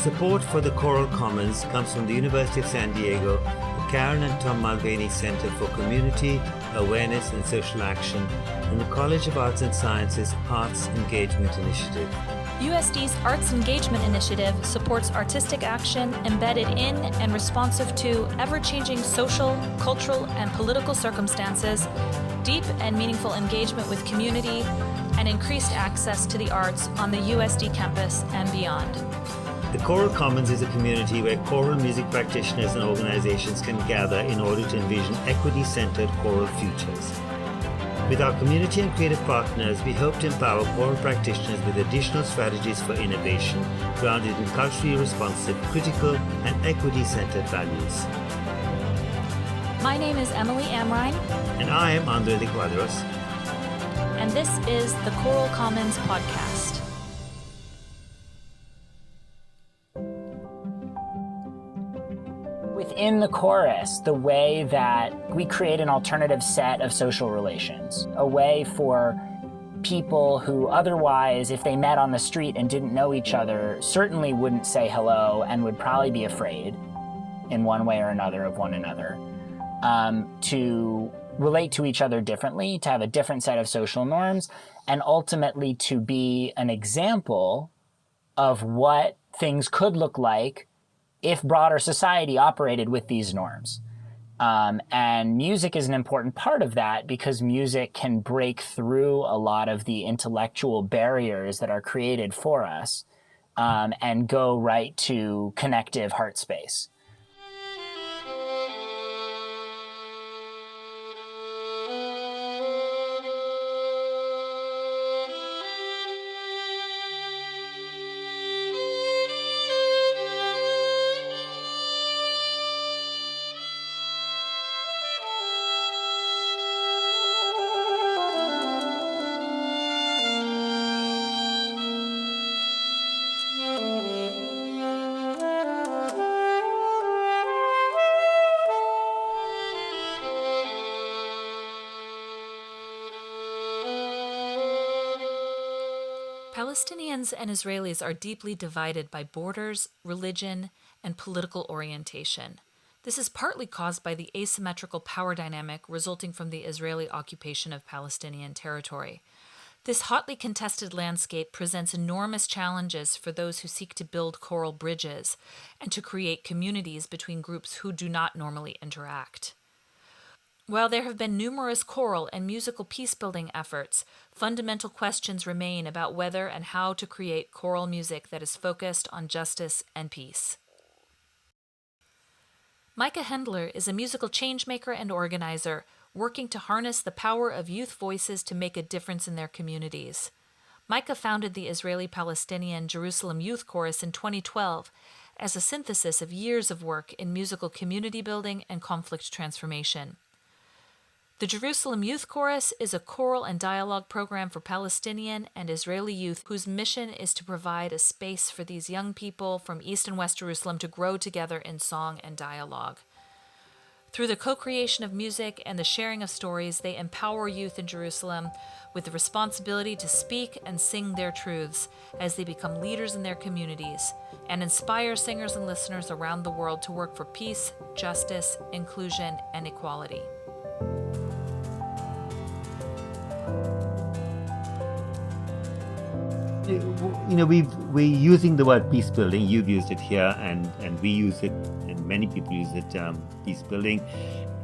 Support for the Choral Commons comes from the University of San Diego, the Karen and Tom Mulvaney Center for Community, Awareness and Social Action, and the College of Arts and Sciences Arts Engagement Initiative. USD's Arts Engagement Initiative supports artistic action embedded in and responsive to ever-changing social, cultural, and political circumstances, deep and meaningful engagement with community, and increased access to the arts on the USD campus and beyond. The Choral Commons is a community where choral music practitioners and organizations can gather in order to envision equity-centered choral futures. With our community and creative partners, we hope to empower choral practitioners with additional strategies for innovation grounded in culturally responsive, critical, and equity-centered values. My name is Emily Amrine. And I am Andre de Quadros. And this is the Choral Commons podcast. Within the chorus, the way that we create an alternative set of social relations, a way for people who otherwise, if they met on the street and didn't know each other, certainly wouldn't say hello and would probably be afraid in one way or another of one another, to relate to each other differently, to have a different set of social norms, and ultimately to be an example of what things could look like if broader society operated with these norms. And music is an important part of that because music can break through a lot of the intellectual barriers that are created for us and go right to connective heart space. Palestinians and Israelis are deeply divided by borders, religion, and political orientation. This is partly caused by the asymmetrical power dynamic resulting from the Israeli occupation of Palestinian territory. This hotly contested landscape presents enormous challenges for those who seek to build choral bridges and to create communities between groups who do not normally interact. While there have been numerous choral and musical peace-building efforts, fundamental questions remain about whether and how to create choral music that is focused on justice and peace. Micah Hendler is a musical changemaker and organizer, working to harness the power of youth voices to make a difference in their communities. Micah founded the Israeli-Palestinian Jerusalem Youth Chorus in 2012 as a synthesis of years of work in musical community building and conflict transformation. The Jerusalem Youth Chorus is a choral and dialogue program for Palestinian and Israeli youth whose mission is to provide a space for these young people from East and West Jerusalem to grow together in song and dialogue. Through the co-creation of music and the sharing of stories, they empower youth in Jerusalem with the responsibility to speak and sing their truths as they become leaders in their communities and inspire singers and listeners around the world to work for peace, justice, inclusion, and equality. You know, we're using the word peace building. You've used it here, and we use it, and many people use it, peace building,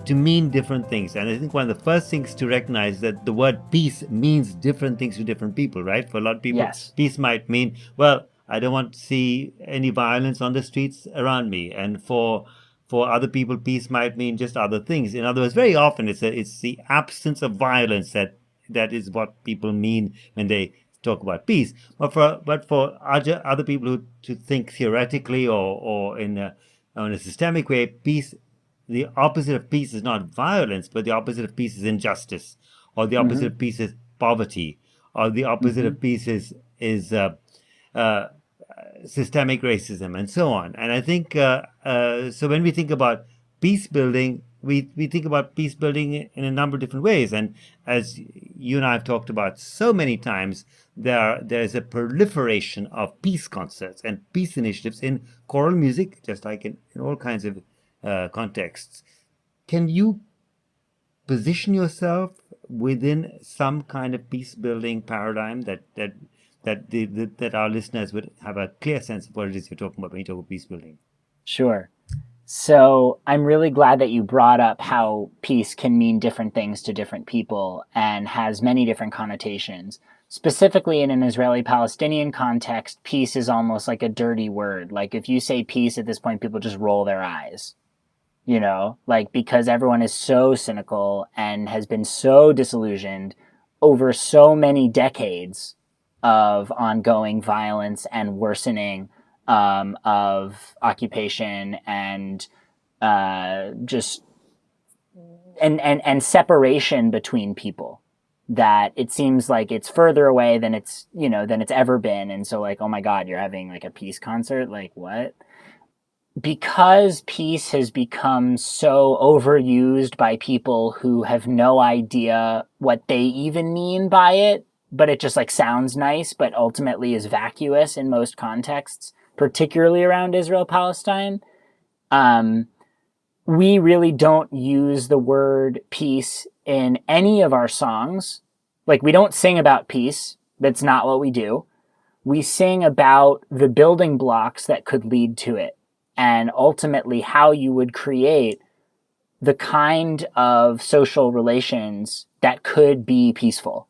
to mean different things. And I think one of the first things to recognize is that the word peace means different things to different people, right? For a lot of people, Yes. Peace might mean, well, I don't want to see any violence on the streets around me. And for other people, peace might mean just other things. In other words, very often it's the absence of violence that is what people mean when they talk about peace. But for other people to think theoretically or in a systemic way, peace, the opposite of peace is not violence, but the opposite of peace is injustice, or the opposite of peace is poverty, or the opposite of peace is systemic racism, and so on. And I think so when we think about peace building, we think about peace building in a number of different ways. And as you and I have talked about so many times, there's a proliferation of peace concerts and peace initiatives in choral music, just like in all kinds of contexts. Can you position yourself within some kind of peace building paradigm that our listeners would have a clear sense of what it is you're talking about when you talk about peace building? Sure. So I'm really glad that you brought up how peace can mean different things to different people and has many different connotations. Specifically in an Israeli-Palestinian context, peace is almost like a dirty word. Like if you say peace at this point, people just roll their eyes, like because everyone is so cynical and has been so disillusioned over so many decades of ongoing violence and worsening of occupation and just and separation between people, that it seems like it's further away than it's ever been. And so like, oh my God, you're having like a peace concert? Like what? Because peace has become so overused by people who have no idea what they even mean by it, but it just like sounds nice, but ultimately is vacuous in most contexts, particularly around Israel-Palestine. We really don't use the word peace in any of our songs. Like we don't sing about peace. That's not what we do. We sing about the building blocks that could lead to it, and ultimately how you would create the kind of social relations that could be peaceful.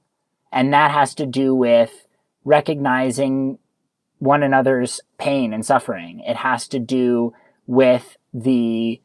And that has to do with recognizing one another's pain and suffering. It has to do with the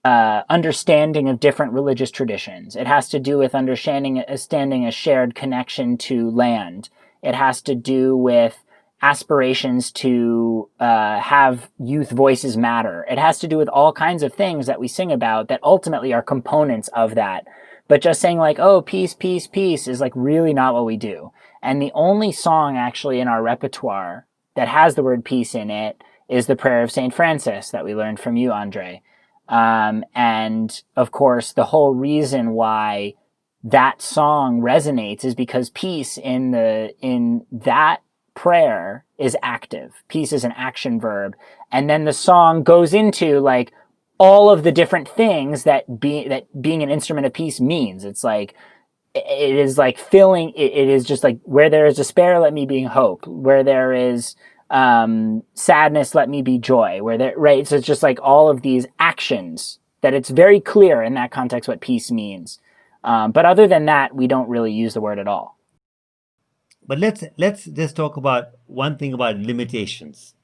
understanding of different religious traditions. It has to do with understanding a shared connection to land. It has to do with aspirations to have youth voices matter. It has to do with all kinds of things that we sing about that ultimately are components of that. But just saying like, oh, peace, peace, peace is like really not what we do. And the only song actually in our repertoire that has the word peace in it is the Prayer of St. Francis that we learned from you, Andre. And of course, the whole reason why that song resonates is because peace in that prayer is active. Peace is an action verb. And then the song goes into like all of the different things that being an instrument of peace means. It's like, it is like filling, it is just like, where there is despair, let me be hope. Where there is sadness, let me be joy. Right? So it's just like all of these actions that it's very clear in that context what peace means. But other than that, we don't really use the word at all. But let's just talk about one thing about limitations.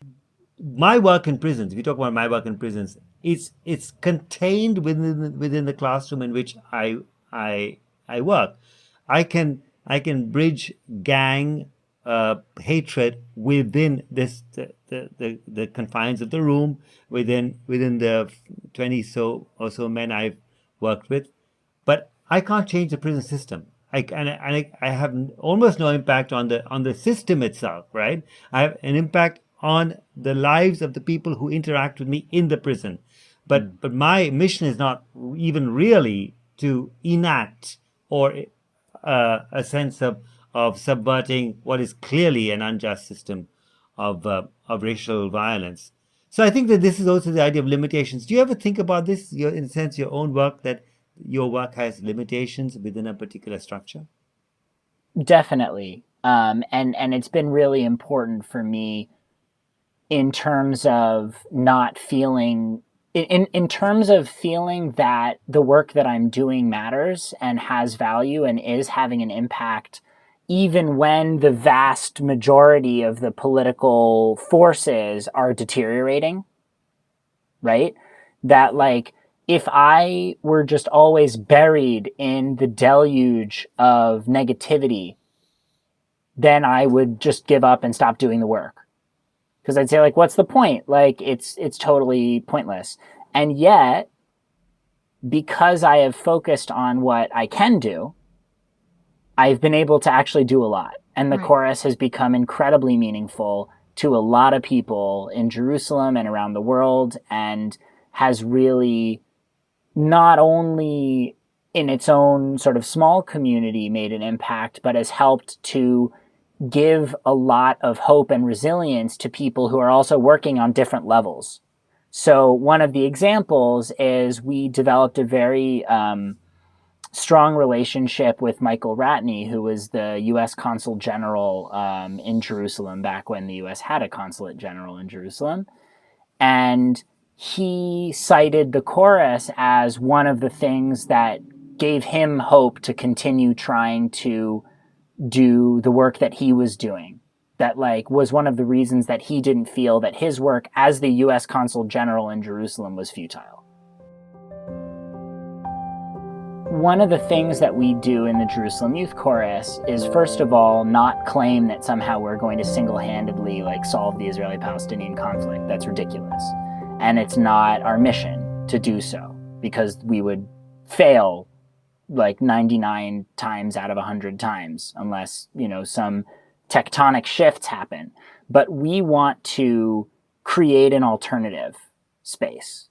My work in prisons, if you talk about my work in prisons, it's contained within the classroom in which I work. I can bridge gang hatred within the confines of the room, within the 20 or so men I've worked with, but I can't change the prison system. I have almost no impact on the system itself, right? I have an impact on the lives of the people who interact with me in the prison. But my mission is not even really to enact or a sense of subverting what is clearly an unjust system of racial violence. So I think that this is also the idea of limitations. Do you ever think about this, in a sense, your own work, that your work has limitations within a particular structure? Definitely. And it's been really important for me in terms of not feeling, in terms of feeling that the work that I'm doing matters and has value and is having an impact, even when the vast majority of the political forces are deteriorating, right? That like, if I were just always buried in the deluge of negativity, then I would just give up and stop doing the work. Because I'd say like, what's the point? Like it's totally pointless. And yet, because I have focused on what I can do, I've been able to actually do a lot. And the chorus has become incredibly meaningful to a lot of people in Jerusalem and around the world, and has really not only in its own sort of small community made an impact, but has helped to give a lot of hope and resilience to people who are also working on different levels. So one of the examples is we developed a very strong relationship with Michael Ratney, who was the U.S. Consul General in Jerusalem back when the U.S. had a consulate general in Jerusalem. And he cited the chorus as one of the things that gave him hope to continue trying to do the work that he was doing. That was one of the reasons that he didn't feel that his work as the U.S. Consul General in Jerusalem was futile. One of the things that we do in the Jerusalem Youth Chorus is, first of all, not claim that somehow we're going to single-handedly solve the Israeli-Palestinian conflict. That's ridiculous. And it's not our mission to do so, because we would fail 99 times out of 100 times unless, some tectonic shifts happen. But we want to create an alternative space.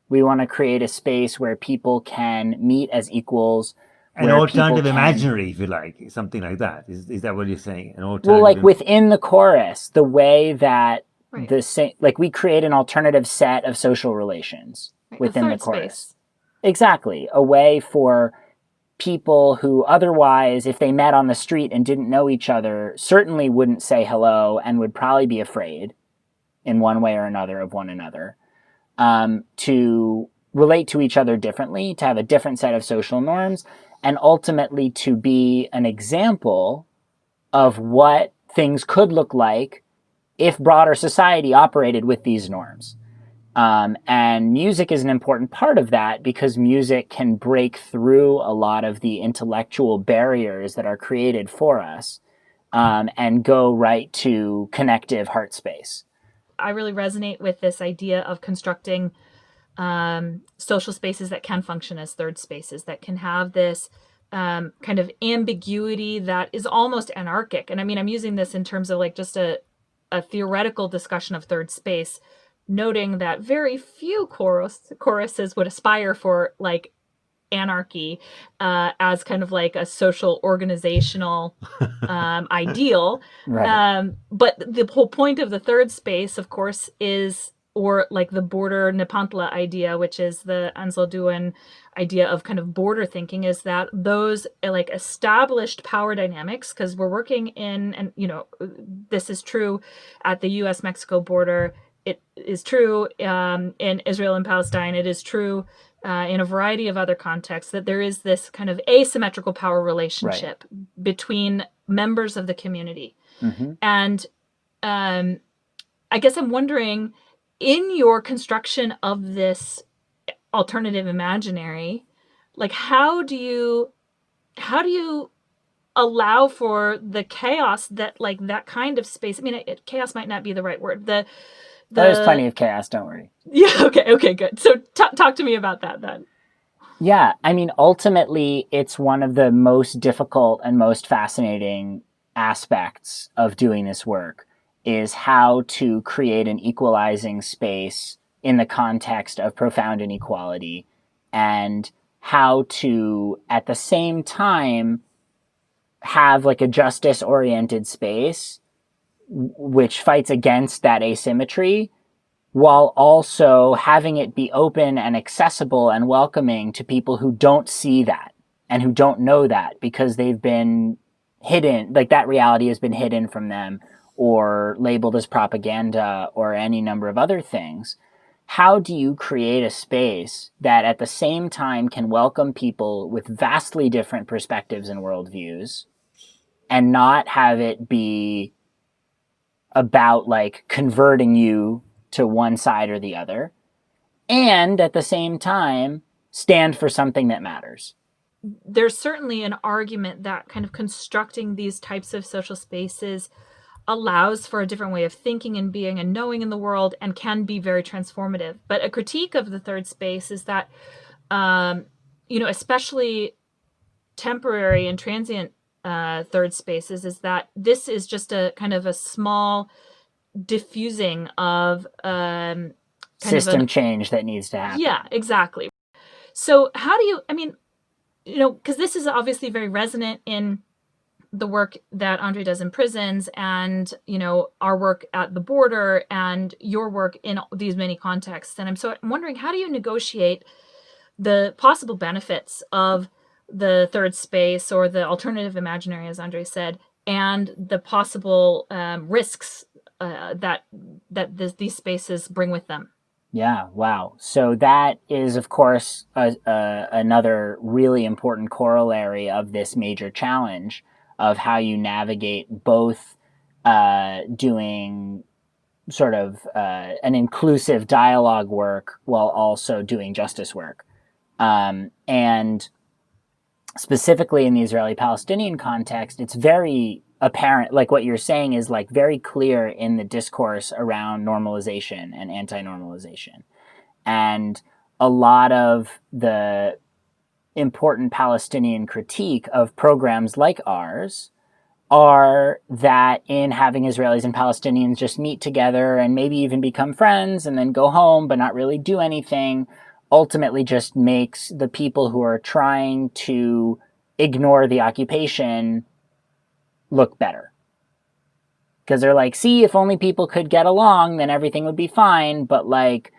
We want to create a space where people can meet as equals. An alternative imaginary, if you like, something like that. Is that what you're saying? An alternative. Well, within the chorus, the way that we create an alternative set of social relations within the chorus. Space. Exactly. A way for people who otherwise, if they met on the street and didn't know each other, certainly wouldn't say hello and would probably be afraid in one way or another of one another. To relate to each other differently, to have a different set of social norms, and ultimately to be an example of what things could look like if broader society operated with these norms. And music is an important part of that, because music can break through a lot of the intellectual barriers that are created for us, and go right to connective heart space. I really resonate with this idea of constructing social spaces that can function as third spaces, that can have this kind of ambiguity that is almost anarchic. And I mean, I'm using this in terms of just a theoretical discussion of third space, noting that very few choruses would aspire for anarchy as kind of a social organizational ideal. Right. But the whole point of the third space, of course, is, or the border Nepantla idea, which is the Ansel Duen idea of kind of border thinking, is that those established power dynamics, because we're working in, and this is true at the U.S.-Mexico border, it is true in Israel and Palestine, it is true in a variety of other contexts, that there is this kind of asymmetrical power relationship between members of the community. Mm-hmm. And I guess I'm wondering, in your construction of this alternative imaginary, how do you allow for the chaos that that kind of space? I mean, chaos might not be the right word. There's plenty of chaos, don't worry. Yeah, okay, good. So talk to me about that then. Yeah, I mean, ultimately, it's one of the most difficult and most fascinating aspects of doing this work, is how to create an equalizing space in the context of profound inequality, and how to, at the same time, have a justice-oriented space which fights against that asymmetry, while also having it be open and accessible and welcoming to people who don't see that and who don't know that, because they've been hidden, that reality has been hidden from them or labeled as propaganda or any number of other things. How do you create a space that at the same time can welcome people with vastly different perspectives and worldviews, and not have it be about converting you to one side or the other, and at the same time stand for something that matters? There's certainly an argument that kind of constructing these types of social spaces allows for a different way of thinking and being and knowing in the world, and can be very transformative. But a critique of the third space is that, especially temporary and transient third spaces, is that this is just a kind of a small diffusing of system change that needs to happen. Yeah, exactly. So how do you, I mean, because this is obviously very resonant in the work that Andre does in prisons and, our work at the border and your work in these many contexts. And I'm wondering, how do you negotiate the possible benefits of the third space or the alternative imaginary, as Andre said, and the possible risks these spaces bring with them? Yeah, wow. So that is, of course, another really important corollary of this major challenge of how you navigate both doing sort of an inclusive dialogue work while also doing justice work. And specifically in the Israeli-Palestinian context, it's very apparent, like what you're saying is like very clear in the discourse around normalization and anti-normalization. And a lot of the important Palestinian critique of programs like ours are that in having Israelis and Palestinians just meet together and maybe even become friends and then go home but not really do anything, ultimately just makes the people who are trying to ignore the occupation look better. Because they're like, see, if only people could get along, then everything would be fine. But like,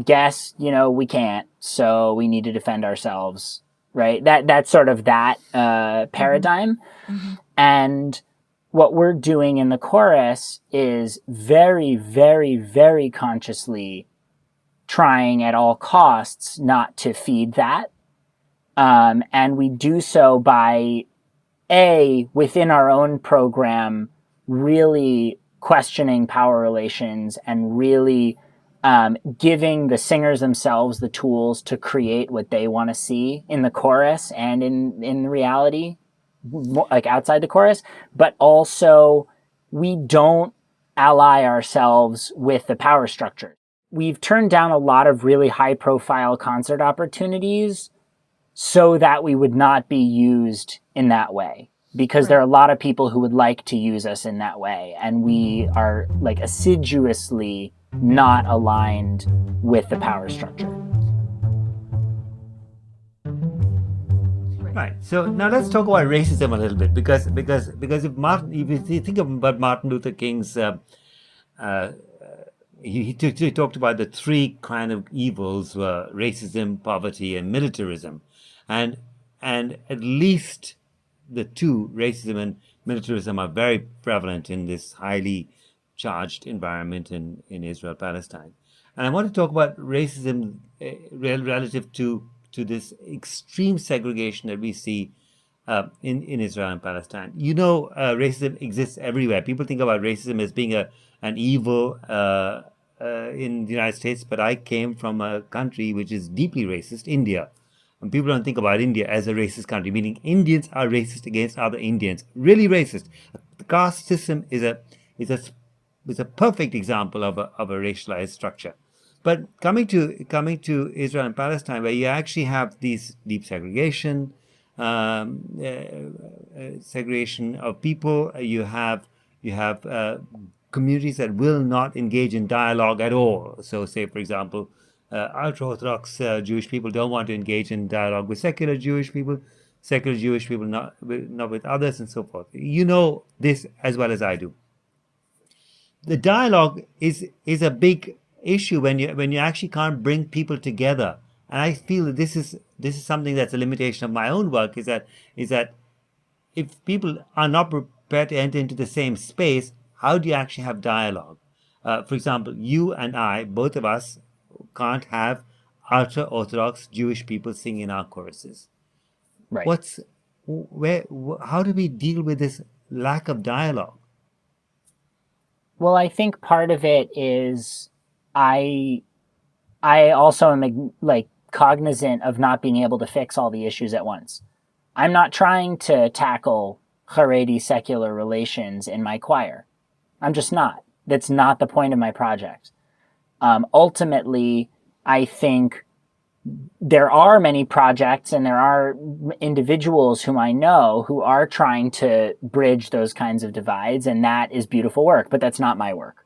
guess, we can't. So we need to defend ourselves, right? That's sort of that paradigm. Mm-hmm. And what we're doing in the chorus is very, very, very consciously trying at all costs not to feed that. And we do so by, within our own program, really questioning power relations and really giving the singers themselves the tools to create what they want to see in the chorus and in reality, like outside the chorus. But also, we don't ally ourselves with the power structure. We've turned down a lot of really high-profile concert opportunities so that we would not be used in that way. Because there are a lot of people who would like to use us in that way. And we are like assiduously not aligned with the power structure. Right. So now let's talk about racism a little bit, because if you think about Martin Luther King's, he talked about the three kind of evils were racism, poverty, and militarism, and at least the two, racism and militarism, are very prevalent in this highly charged environment in Israel, Palestine. And I want to talk about racism relative to this extreme segregation that we see in Israel and Palestine. Racism exists everywhere. People think about racism as being an evil in the United States, but I came from a country which is deeply racist, India. And people don't think about India as a racist country, meaning Indians are racist against other Indians, really racist. The caste system is a perfect example of a racialized structure. But coming to Israel and Palestine, where you actually have these deep segregation of people, you have communities that will not engage in dialogue at all. So, say for example, ultra-Orthodox Jewish people don't want to engage in dialogue with secular Jewish people not with others, and so forth. You know this as well as I do. The dialogue is a big issue when you actually can't bring people together. And I feel that this is something that's a limitation of my own work, is that if people are not prepared to enter into the same space, how do you actually have dialogue? For example, you and I, both of us, can't have ultra-Orthodox Jewish people sing in our choruses. Right. How do we deal with this lack of dialogue? Well, I think part of it is I also am like cognizant of not being able to fix all the issues at once. I'm not trying to tackle Haredi secular relations in my choir. I'm just not. That's not the point of my project. Ultimately, I think there are many projects and there are individuals whom I know who are trying to bridge those kinds of divides, and that is beautiful work, but that's not my work.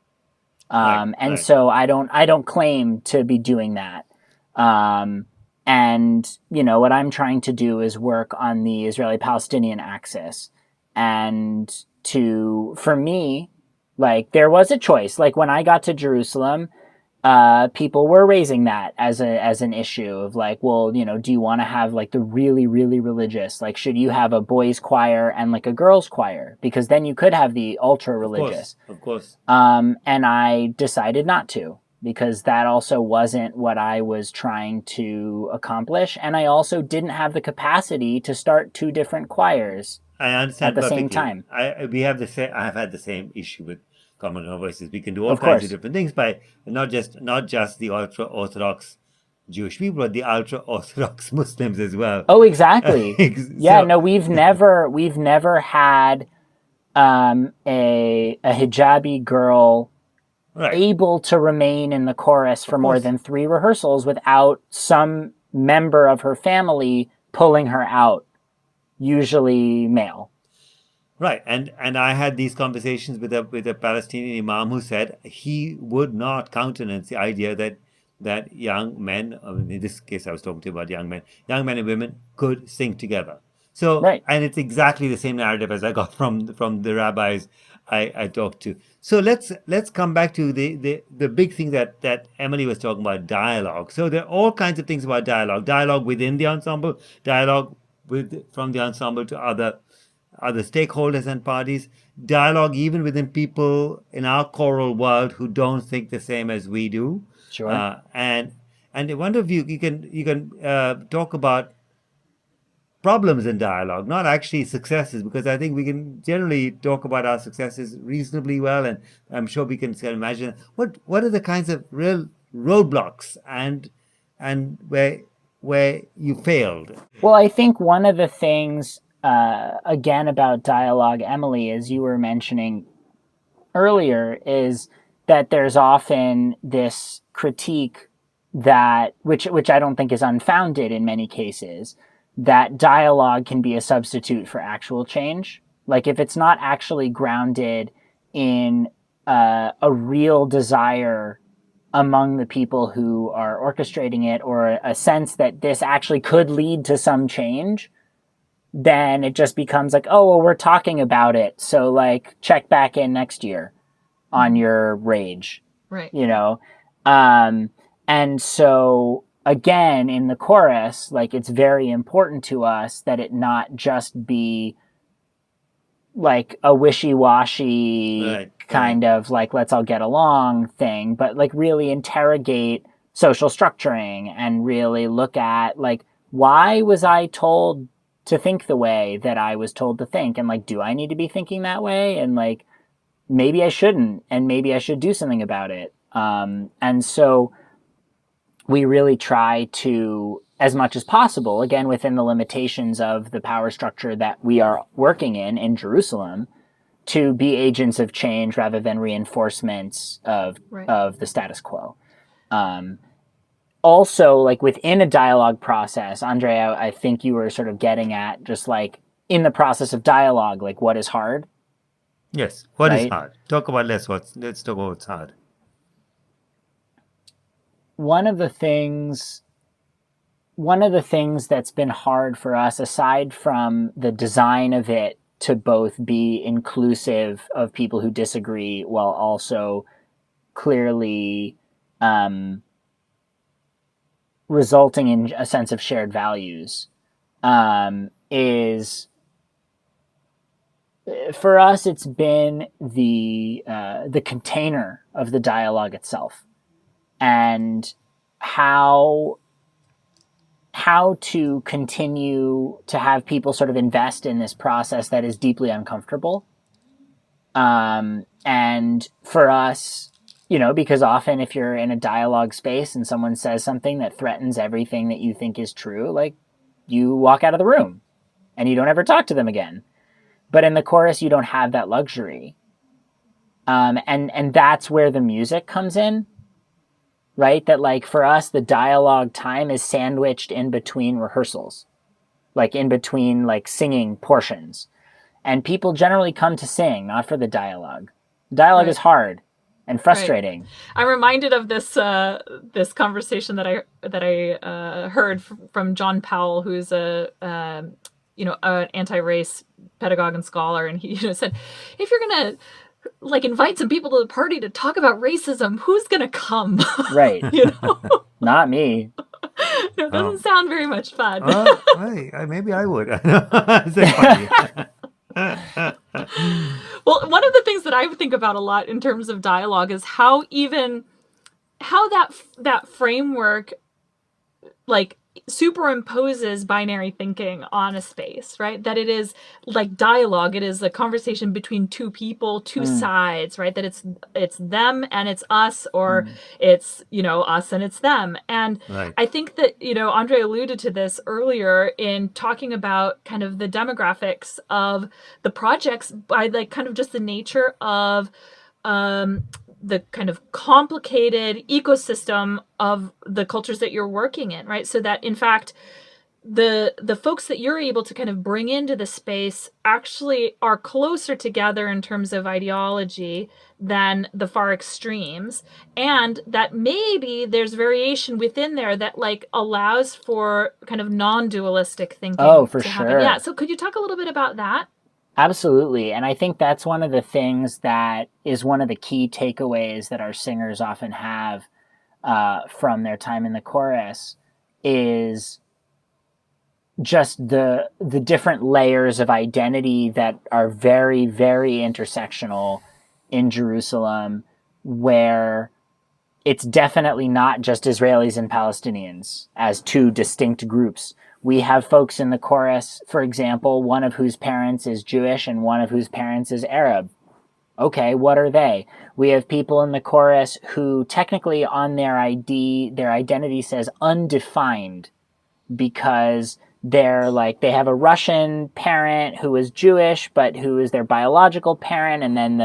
Right. So I don't claim to be doing that. And, what I'm trying to do is work on the Israeli-Palestinian axis. And for me, like, there was a choice. Like, when I got to Jerusalem, people were raising that as an issue of like, well, do you want to have like the really, really religious, like, should you have a boys choir and like a girls choir? Because then you could have the ultra religious. Of course. And I decided not to, because that also wasn't what I was trying to accomplish. And I also didn't have the capacity to start two different choirs I at understand the same perfectly. time. We have the same. I have had the same issue with common voices. We can do all Of kinds of course. different things by not just the ultra orthodox Jewish people, but the ultra orthodox Muslims as well. Oh, exactly. Yeah, So no, we've never had a hijabi girl right, able to remain in the chorus for of more course. than 3 rehearsals without some member of her family pulling her out, usually male. Right, and I had these conversations with a Palestinian imam who said he would not countenance the idea that young men, I mean, in this case I was talking to about young men and women could sing together. So, Right. and it's exactly the same narrative as I got from the rabbis I talked to. So let's come back to the big thing that Emily was talking about, dialogue. So there are all kinds of things about dialogue within the ensemble, dialogue from the ensemble to other stakeholders and parties, dialogue even within people in our choral world who don't think the same as we do, Sure. and I wonder if you can talk about problems in dialogue, not actually successes, because I think we can generally talk about our successes reasonably well, and I'm sure we can sort of imagine what are the kinds of real roadblocks and where you failed. Well, I think one of the things, again, about dialogue, Emily, as you were mentioning earlier, is that there's often this critique that, which I don't think is unfounded in many cases, that dialogue can be a substitute for actual change. Like, if it's not actually grounded in a real desire among the people who are orchestrating it, or a sense that this actually could lead to some change, then it just becomes like, oh, well, we're talking about it, so like check back in next year on your rage, Right. you know? And so again, in the chorus, like, it's very important to us that it not just be like a wishy-washy Right, right. kind of like, let's all get along thing, but like really interrogate social structuring and really look at like, why was I told to think the way that I was told to think? And like, do I need to be thinking that way? And like, maybe I shouldn't, and maybe I should do something about it. And so we really try to, as much as possible, again, within the limitations of the power structure that we are working in Jerusalem, to be agents of change rather than reinforcements Right. of the status quo. Also, like, within a dialogue process, Andrea, I think you were sort of getting at just like in the process of dialogue, like, what is hard, Yes. What is right? hard? Talk about less. Let's talk about what's hard. One of the things that's been hard for us, aside from the design of it to both be inclusive of people who disagree while also clearly resulting in a sense of shared values, is, for us, it's been the container of the dialogue itself, and how to continue to have people sort of invest in this process that is deeply uncomfortable. And for us, because often if you're in a dialogue space and someone says something that threatens everything that you think is true, like, you walk out of the room and you don't ever talk to them again. But in the chorus, you don't have that luxury. And that's where the music comes in, right? That, like, for us, the dialogue time is sandwiched in between rehearsals, like in between like singing portions. And people generally come to sing, not for the dialogue. Dialogue is Right. hard. and frustrating. I'm reminded of this conversation that I heard from John Powell, who's an anti-race pedagogue and scholar, and he said, if you're gonna like invite some people to the party to talk about racism, who's gonna come? Right. Not me. It doesn't sound very much fun. Maybe I would. It's funny. Well, one of the things that I think about a lot in terms of dialogue is how that framework like superimposes binary thinking on a space, right? That it is like dialogue. It is a conversation between two people, two sides, right? That it's them and it's us, or it's, us and it's them. And Right. I think that, Andre alluded to this earlier in talking about kind of the demographics of the projects by like kind of just the nature of the kind of complicated ecosystem of the cultures that you're working in, right? So that in fact, the folks that you're able to kind of bring into the space actually are closer together in terms of ideology than the far extremes, and that maybe there's variation within there that like allows for kind of non-dualistic thinking. Oh, for to sure. happen. Yeah. So could you talk a little bit about that? Absolutely. And I think that's one of the things that is one of the key takeaways that our singers often have from their time in the chorus is just the different layers of identity that are very, very intersectional in Jerusalem, where it's definitely not just Israelis and Palestinians as two distinct groups. We have folks in the chorus, for example, one of whose parents is Jewish and one of whose parents is Arab. Okay, what are they? We have people in the chorus who technically on their ID, their identity says undefined, because they're like, they have a Russian parent who is Jewish, but who is their biological parent, and then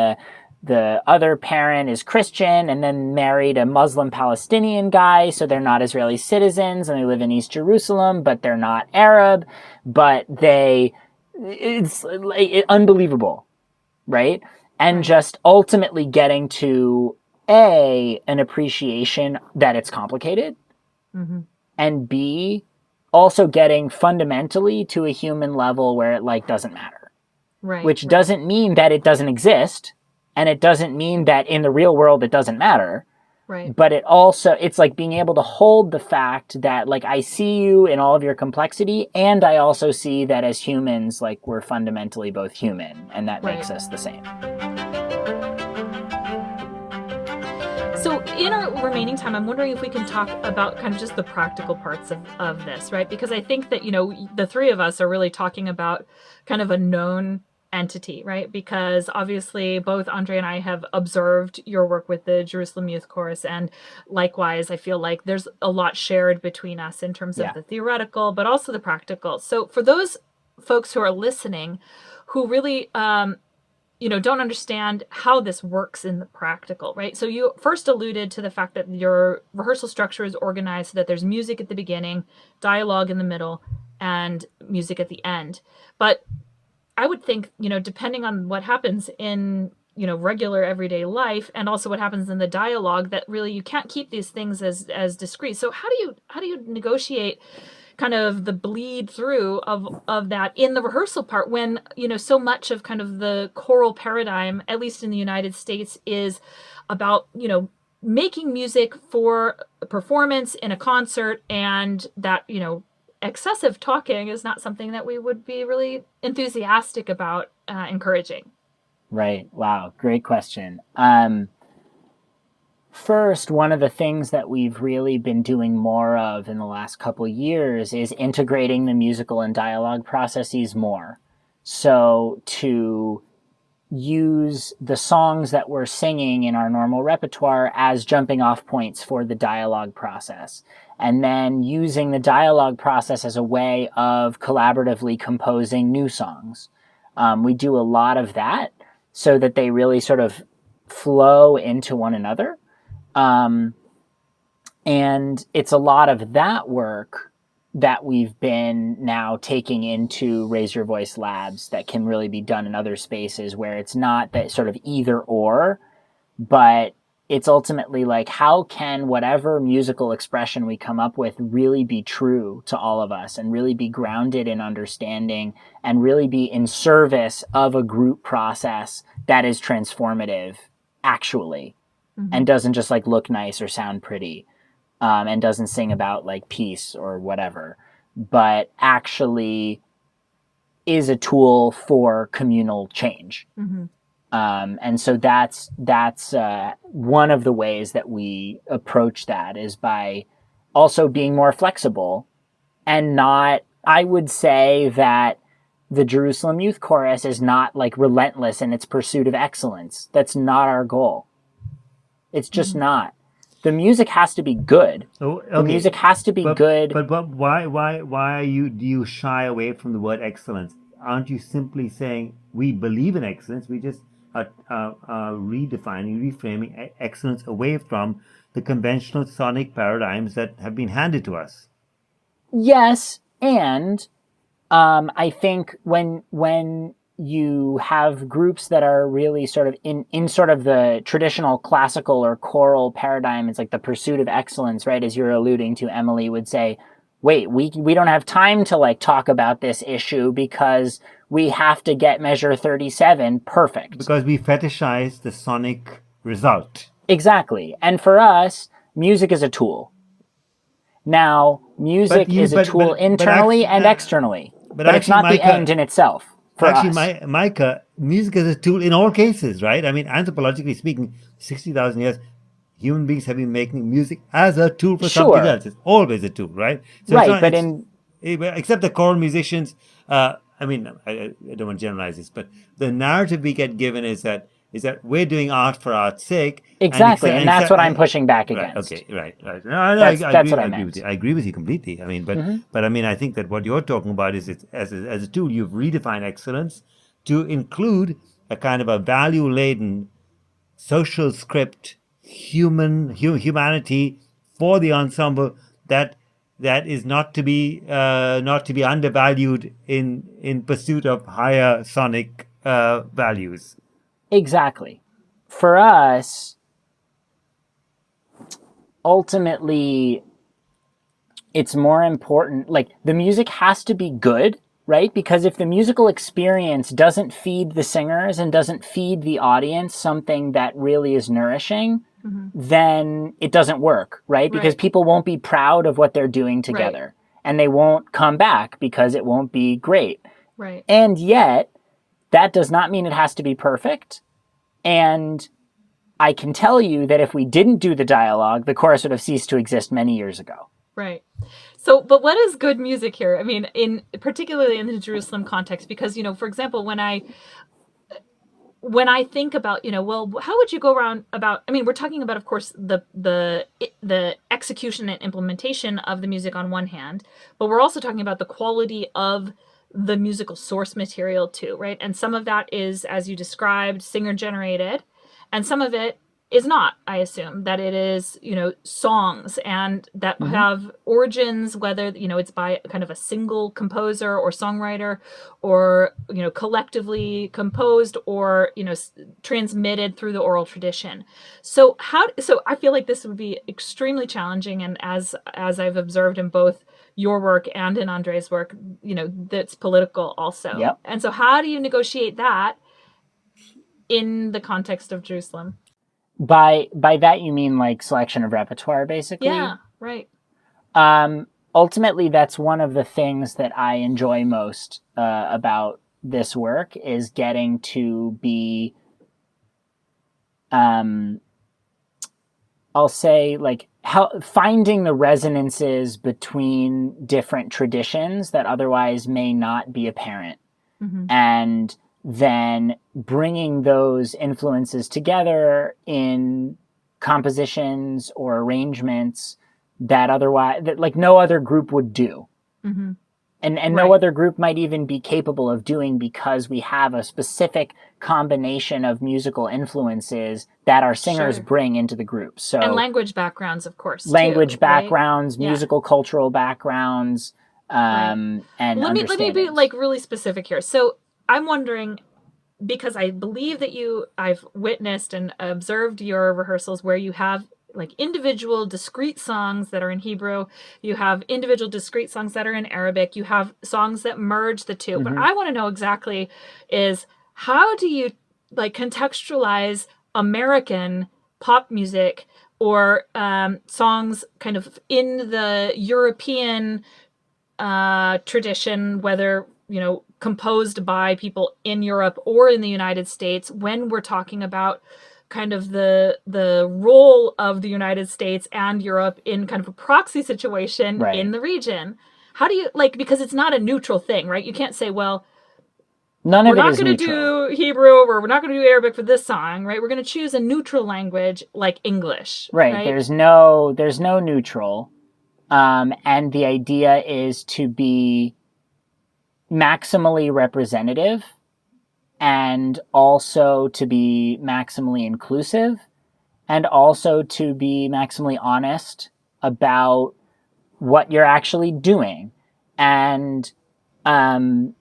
the other parent is Christian and then married a Muslim Palestinian guy, so they're not Israeli citizens and they live in East Jerusalem, but they're not Arab, but it's unbelievable, right? And just ultimately getting to an appreciation that it's complicated, and B, also getting fundamentally to a human level where it like doesn't matter, which doesn't mean that it doesn't exist. And it doesn't mean that in the real world it doesn't matter. Right. But it's like being able to hold the fact that like I see you in all of your complexity, and I also see that as humans, like we're fundamentally both human, and that makes us the same. So in our remaining time, I'm wondering if we can talk about kind of just the practical parts of this, right? Because I think that, the three of us are really talking about kind of a known entity, right? Because obviously both Andre and I have observed your work with the Jerusalem Youth Chorus, and likewise I feel like there's a lot shared between us in terms of the theoretical but also the practical. So for those folks who are listening who really don't understand how this works in the practical, right? So you first alluded to the fact that your rehearsal structure is organized so that there's music at the beginning, dialogue in the middle, and music at the end. But I would think, depending on what happens in, regular everyday life, and also what happens in the dialogue, that really you can't keep these things as discrete. So how do you negotiate kind of the bleed through of that in the rehearsal part when, so much of kind of the choral paradigm, at least in the United States, is about, making music for a performance in a concert, and that, excessive talking is not something that we would be really enthusiastic about encouraging. Right. Wow. Great question. First, one of the things that we've really been doing more of in the last couple of years is integrating the musical and dialogue processes more. So to use the songs that we're singing in our normal repertoire as jumping off points for the dialogue process, and then using the dialogue process as a way of collaboratively composing new songs. We do a lot of that so that they really sort of flow into one another. And it's a lot of that work that we've been now taking into Raise Your Voice labs that can really be done in other spaces where it's not that sort of either or, but it's ultimately like, how can whatever musical expression we come up with really be true to all of us and really be grounded in understanding and really be in service of a group process that is transformative, actually, and doesn't just like look nice or sound pretty, and doesn't sing about like peace or whatever, but actually is a tool for communal change. And so that's one of the ways that we approach that, is by also being more flexible and not, I would say that the Jerusalem Youth Chorus is not like relentless in its pursuit of excellence. That's not our goal. It's just not. The music has to be good. Oh, okay. The music has to be good. But why do you shy away from the word excellence? Aren't you simply saying we believe in excellence? We just are redefining, reframing excellence away from the conventional sonic paradigms that have been handed to us. Yes, and I think when you have groups that are really sort of in sort of the traditional classical or choral paradigm, it's like the pursuit of excellence, right? As you're alluding to, Emily would say, wait, we don't have time to like talk about this issue because we have to get measure 37 perfect. Because we fetishize the sonic result. Exactly. And for us, music is a tool. Now, music is a tool internally and externally, but it's not the end in itself. For us. Micah, music is a tool in all cases, right? I mean, anthropologically speaking, 60,000 years, human beings have been making music as a tool for something else. It's always a tool, right? So right, but except the choral musicians, I mean, I don't want to generalize this, but the narrative we get given is that we're doing art for art's sake. Exactly, and that's what I'm pushing back against. Okay, right. No, that's I what I agree meant. with you. I agree with you completely. I mean, but I mean, I think that what you're talking about is it's, as a tool, you've redefined excellence to include a kind of a value-laden social script, humanity for the ensemble that is not to be undervalued in pursuit of higher sonic values. Exactly. For us, ultimately, it's more important, like the music has to be good, right? Because if the musical experience doesn't feed the singers and doesn't feed the audience something that really is nourishing, then it doesn't work, right? Because people won't be proud of what they're doing together. And they won't come back because it won't be great. Right. And yet, that does not mean it has to be perfect. And I can tell you that if we didn't do the dialogue, the chorus would have ceased to exist many years ago. Right. So, but what is good music here? I mean, particularly in the Jerusalem context, because, for example, when I think about, well, how would you go around about, I mean, we're talking about, of course, the execution and implementation of the music on one hand, but we're also talking about the quality of the musical source material too, right? And some of that is, as you described, singer generated, and some of it is not. I assume that it is, songs and that have origins, whether, it's by kind of a single composer or songwriter, or, collectively composed, or, transmitted through the oral tradition. So I feel like this would be extremely challenging. And as I've observed in both your work and in Andre's work, that's political also. Yep. And so how do you negotiate that in the context of Jerusalem? By that you mean like selection of repertoire, basically? Yeah, right. Ultimately, that's one of the things that I enjoy most about this work, is getting to be, I'll say, like, finding the resonances between different traditions that otherwise may not be apparent. And then bringing those influences together in compositions or arrangements that like no other group would do. And no other group might even be capable of doing, because we have a specific combination of musical influences that our singers bring into the group. So, and language backgrounds, of course. Language backgrounds, musical cultural backgrounds, and let me be like really specific here. So I'm wondering, because I believe that I've witnessed and observed your rehearsals where you have like individual discrete songs that are in Hebrew, you have individual discrete songs that are in Arabic, you have songs that merge the two. But I want to know exactly is how do you like contextualize American pop music or songs kind of in the European tradition, whether, composed by people in Europe or in the United States, when we're talking about kind of the role of the United States and Europe in kind of a proxy situation Right. in the region. How do you, because it's not a neutral thing, right? You can't say, well, None we're of it not is going to neutral. do Hebrew or we're not going to do Arabic for this song, right? We're going to choose a neutral language like English, Right. right? There's no neutral. And the idea is to be maximally representative and also to be maximally inclusive and also to be maximally honest about what you're actually doing. And then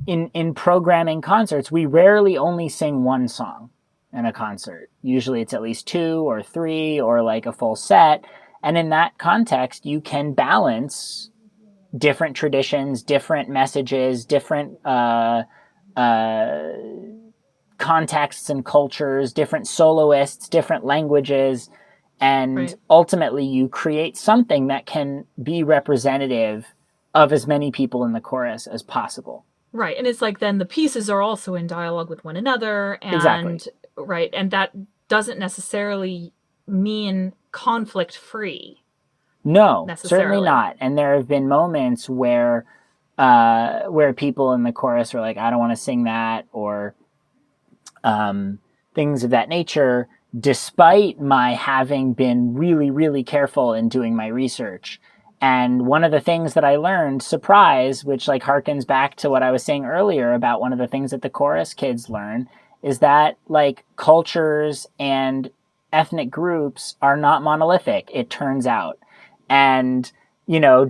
in programming concerts, we rarely only sing one song in a concert. Usually it's at least 2 or 3 or like a full set. And in that context, you can balance different traditions, different messages, different contexts and cultures, different soloists, different languages. And Right. ultimately, you create something that can be representative of as many people in the chorus as possible. Right. And it's like then the pieces are also in dialogue with one another. And Exactly. right. And that doesn't necessarily mean conflict free. No, certainly not. And there have been moments where people in the chorus are like, I don't want to sing that, or things of that nature, despite my having been really, really careful in doing my research. And one of the things that I learned, surprise, which like harkens back to what I was saying earlier about one of the things that the chorus kids learn, is that like cultures and ethnic groups are not monolithic, it turns out. And,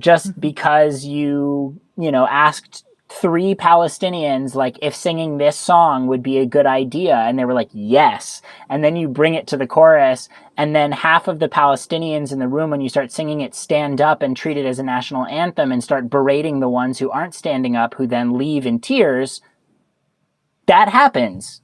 just because you asked 3 Palestinians, like, if singing this song would be a good idea, and they were like, yes. And then you bring it to the chorus, and then half of the Palestinians in the room, when you start singing it, stand up and treat it as a national anthem and start berating the ones who aren't standing up, who then leave in tears. That happens,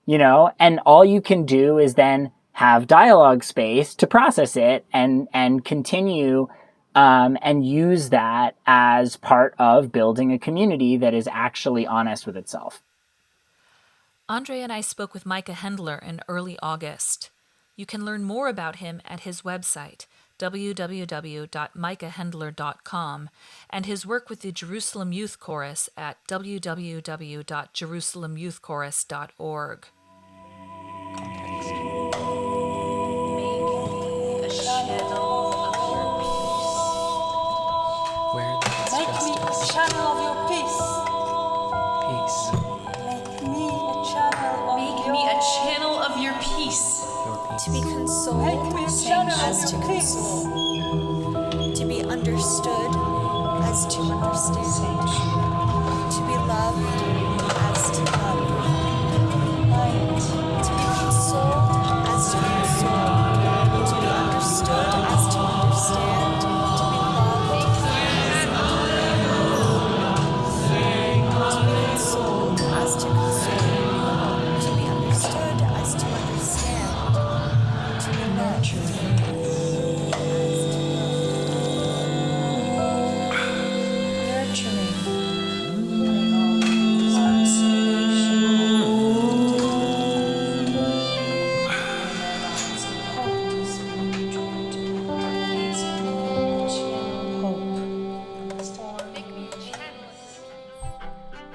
and all you can do is then have dialogue space to process it and continue and use that as part of building a community that is actually honest with itself. Andre and I spoke with Micah Hendler in early August. You can learn more about him at his website, www.micahhendler.com, and his work with the Jerusalem Youth Chorus at www.jerusalemyouthchorus.org. Make me a channel of your peace. Peace. Make me a channel of Make me a channel of your peace. To be consoled Make me a channel as of to your peace. console. To be understood as to understand. To be loved as to love. To be consoled as to console. To be understood as to understand. To be loved as to love. To be consoled as to console. To be understood as to understand. To be loved.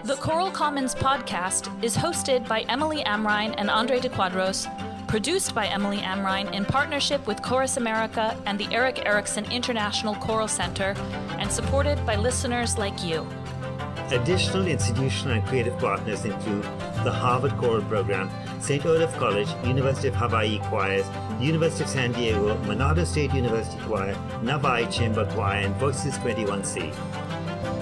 The Choral Commons podcast is hosted by Emily Amrine and Andre de Quadros, produced by Emily Amrine in partnership with Chorus America and the Eric Erickson International Choral Center, and supported by listeners like you. Additional institutional and creative partners include the Harvard Choral Program, St. Olaf College, University of Hawaii Choirs, University of San Diego, Monado State University Choir, Nava'i Chamber Choir, and Voices 21C.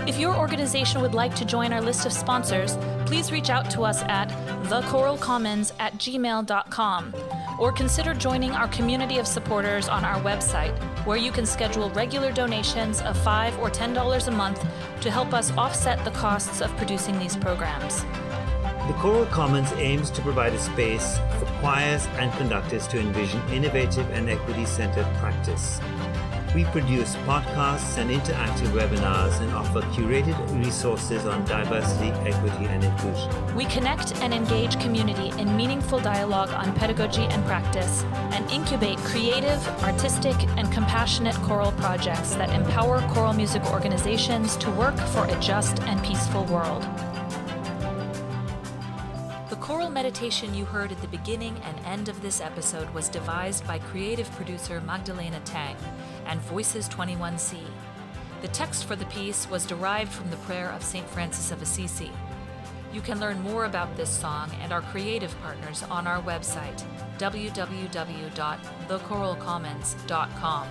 If your organization would like to join our list of sponsors, please reach out to us at thechoralcommons@gmail.com or consider joining our community of supporters on our website, where you can schedule regular donations of $5 or $10 a month to help us offset the costs of producing these programs. The Choral Commons aims to provide a space for choirs and conductors to envision innovative and equity-centered practice. We produce podcasts and interactive webinars and offer curated resources on diversity, equity, and inclusion. We connect and engage community in meaningful dialogue on pedagogy and practice, and incubate creative, artistic, and compassionate choral projects that empower choral music organizations to work for a just and peaceful world. The choral meditation you heard at the beginning and end of this episode was devised by creative producer Magdalena Tang and Voices 21C. The text for the piece was derived from the prayer of St. Francis of Assisi. You can learn more about this song and our creative partners on our website, www.thechoralcommons.com.